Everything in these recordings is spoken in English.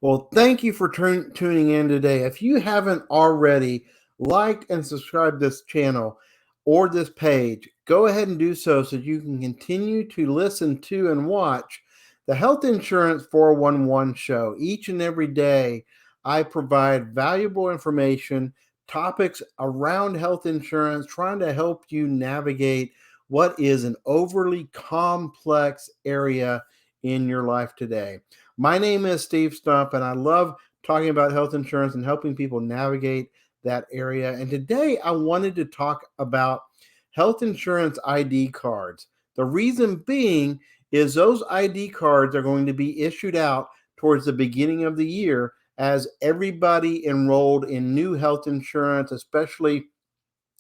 Well, thank you for tuning in today. If you haven't already liked and subscribed this channel or this page, go ahead and do so you can continue to listen to and watch the Health Insurance 411 show. Each and every day, I provide valuable information, topics around health insurance, trying to help you navigate what is an overly complex area in your life today. My name is Steve Stump, and I love talking about health insurance and helping people navigate that area. And today I wanted to talk about health insurance ID cards. The reason being is those ID cards are going to be issued out towards the beginning of the year as everybody enrolled in new health insurance, especially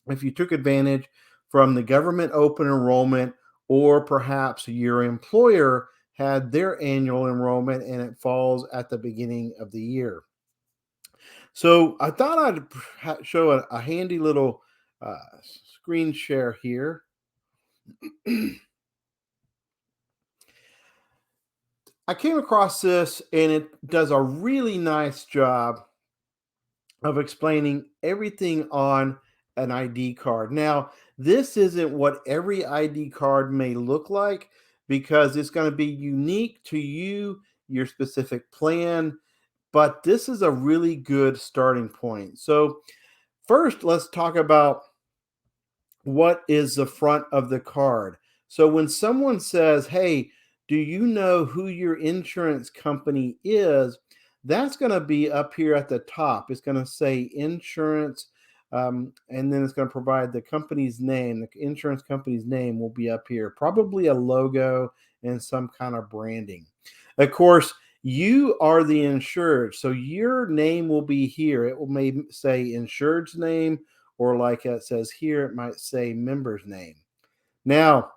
if you took advantage from the government open enrollment, or perhaps your employer had their annual enrollment and it falls at the beginning of the year. So I thought I'd show a handy little screen share here. I came across this and it does a really nice job of explaining everything on an ID card. Now, this isn't what every ID card may look like because it's going to be unique to you, your specific plan, but this is a really good starting point. So, first, let's talk about what is the front of the card. So, when someone says, "Hey, do you know who your insurance company is?" That's going to be up here at the top. It's going to say insurance, and then it's going to provide the company's name. The insurance company's name will be up here, probably a logo and some kind of branding. Of course, you are the insured, so your name will be here. It will may say insured's name, or like it says here, it might say member's name. Now,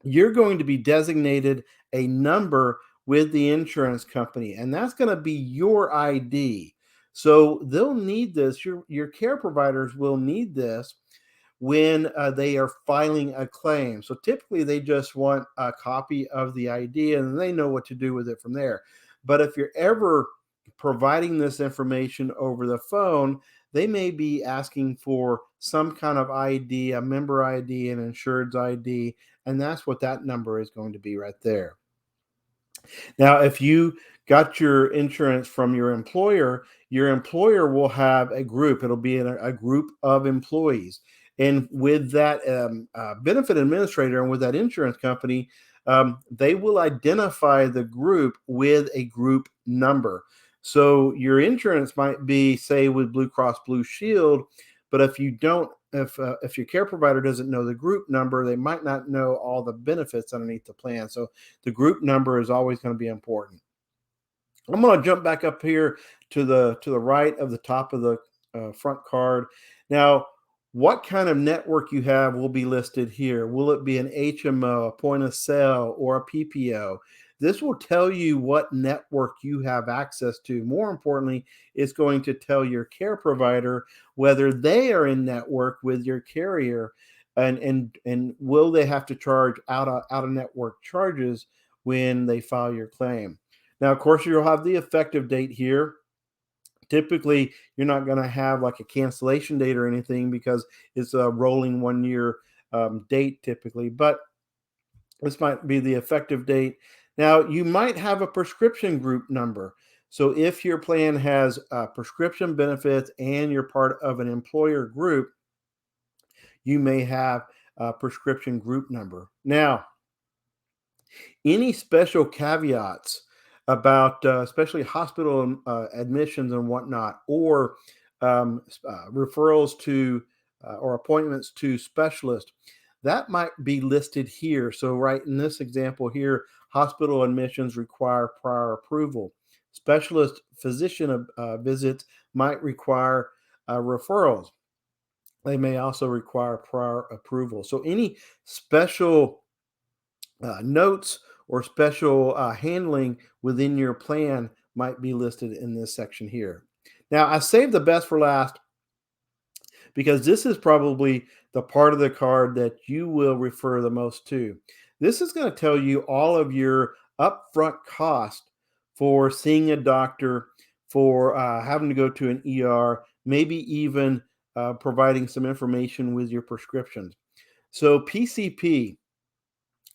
you're going to be designated a number with the insurance company, and that's going to be your ID. So they'll need this. Your care providers will need this when they are filing a claim. So typically they just want a copy of the ID and they know what to do with it from there. But if you're ever providing this information over the phone, they may be asking for some kind of ID, a member ID, an insured's ID, and that's what that number is going to be right there. Now, if you got your insurance from your employer will have a group. It'll be a group of employees. And with that benefit administrator and with that insurance company, they will identify the group with a group number. So your insurance might be, say, with Blue Cross Blue Shield, but if you don't, if your care provider doesn't know the group number, they might not know all the benefits underneath the plan. So the group number is always going to be important. I'm going to jump back up here to the right of the top of the front card. Now, what kind of network you have will be listed here. Will it be an HMO, a point of sale, or a PPO? This will tell you what network you have access to. More importantly, it's going to tell your care provider whether they are in network with your carrier, and will they have to charge out of network charges when they file your claim. Now, of course, you'll have the effective date here. Typically, you're not going to have like a cancellation date or anything because it's a rolling 1 year date typically, but this might be the effective date. Now, you might have a prescription group number. So if your plan has prescription benefits and you're part of an employer group, you may have a prescription group number. Now, any special caveats about especially hospital admissions and whatnot, or referrals to or appointments to specialists, that might be listed here. So right in this example here, hospital admissions require prior approval. Specialist physician visits might require referrals. They may also require prior approval. So any special notes or special handling within your plan might be listed in this section here. Now, I saved the best for last because this is probably the part of the card that you will refer the most to. This is going to tell you all of your upfront cost for seeing a doctor, for having to go to an ER, maybe even providing some information with your prescriptions. So PCP,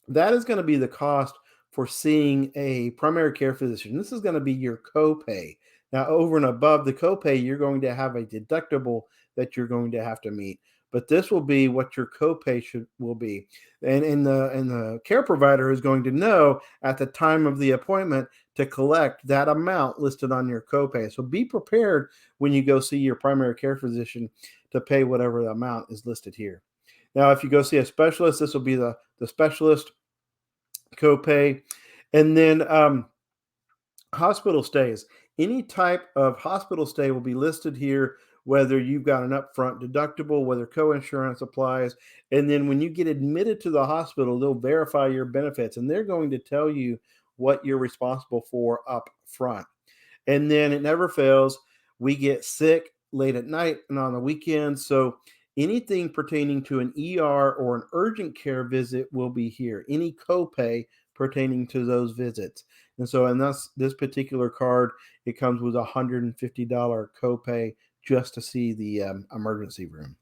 that is going to be the cost for seeing a primary care physician. This is going to be your copay. Now, over and above the copay, you're going to have a deductible that you're going to have to meet. But this will be what your copay will be, and the care provider is going to know at the time of the appointment to collect that amount listed on your copay. So be prepared when you go see your primary care physician to pay whatever the amount is listed here. Now, if you go see a specialist, this will be the specialist copay. And then hospital stays. Any type of hospital stay will be listed here, whether you've got an upfront deductible, whether coinsurance applies. And then when you get admitted to the hospital, they'll verify your benefits and they're going to tell you what you're responsible for up front. And then it never fails. We get sick late at night and on the weekends. So anything pertaining to an ER or an urgent care visit will be here. Any copay pertaining to those visits. And so, and that's this particular card, it comes with a $150 copay just to see the emergency room.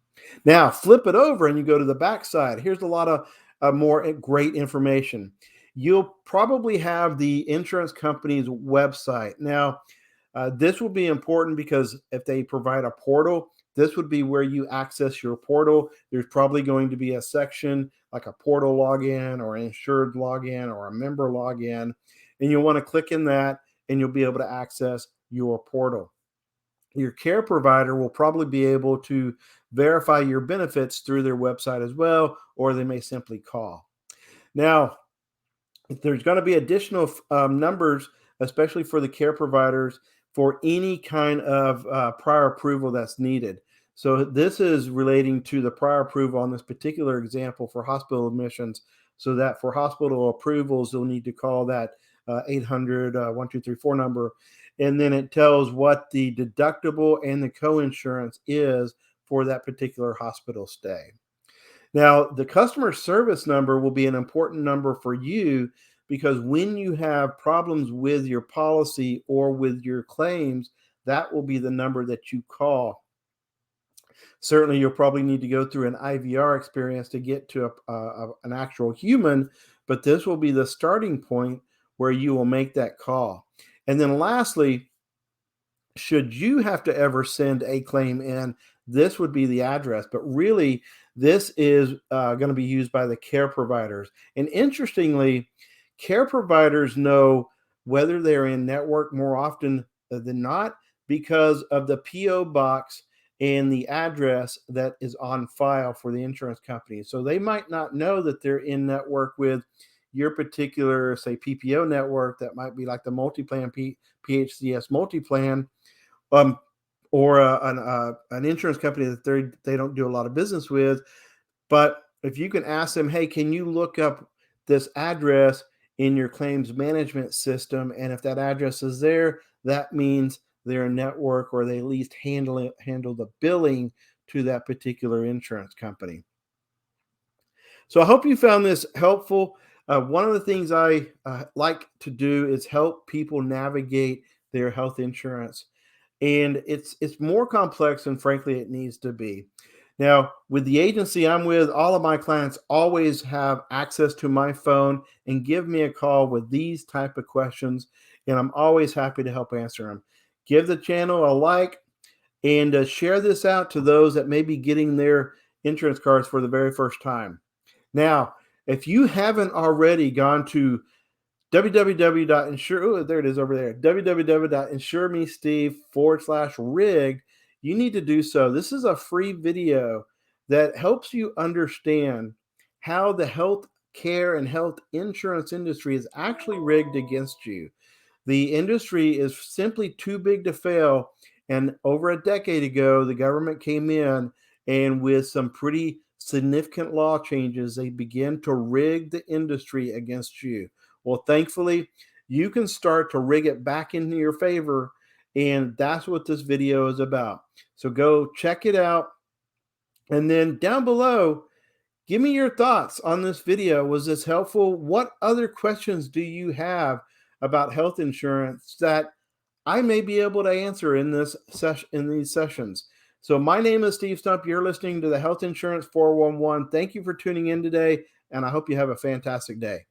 Now, flip it over and you go to the back side. Here's a lot of more great information. You'll probably have the insurance company's website. Now, this will be important because if they provide a portal, this would be where you access your portal. There's probably going to be a section like a portal login or an insured login or a member login. And you'll want to click in that and you'll be able to access your portal. Your care provider will probably be able to verify your benefits through their website as well, or they may simply call. Now, there's going to be additional numbers, especially for the care providers, for any kind of prior approval that's needed. So this is relating to the prior approval on this particular example for hospital admissions, so that for hospital approvals, you'll need to call that 800 1234 number. And then it tells what the deductible and the coinsurance is for that particular hospital stay. Now, the customer service number will be an important number for you because when you have problems with your policy or with your claims, that will be the number that you call. Certainly, you'll probably need to go through an IVR experience to get to an actual human, but this will be the starting point where you will make that call. And then lastly, should you have to ever send a claim in, this would be the address. But really, this is going to be used by the care providers. And interestingly, care providers know whether they're in network more often than not because of the PO box and the address that is on file for the insurance company. So they might not know that they're in network with your particular, say, PPO network that might be like the multi-plan PHCS multi-plan, um, or an insurance company that they don't do a lot of business with. But if you can ask them, hey, can you look up this address in your claims management system? And if that address is there, that means they're a network or they at least handle the billing to that particular insurance company. So I hope you found this helpful. One of the things I like to do is help people navigate their health insurance. And it's more complex than frankly it needs to be. Now, with the agency I'm with, all of my clients always have access to my phone and give me a call with these type of questions, and I'm always happy to help answer them. Give the channel a like and share this out to those that may be getting their insurance cards for the very first time. Now, if you haven't already gone to www.insure, oh, there it is over there, www.insuremesteve/rig, you need to do so. This is a free video that helps you understand how the health care and health insurance industry is actually rigged against you. The industry is simply too big to fail. And over a decade ago, the government came in and with some pretty significant law changes, they began to rig the industry against you. Well, thankfully, you can start to rig it back into your favor. And that's what this video is about. So go check it out. And then down below, give me your thoughts on this video. Was this helpful? What other questions do you have about health insurance that I may be able to answer in this session, in these sessions? So my name is Steve Stump. You're listening to the Health Insurance 411. Thank you for tuning in today, and I hope you have a fantastic day.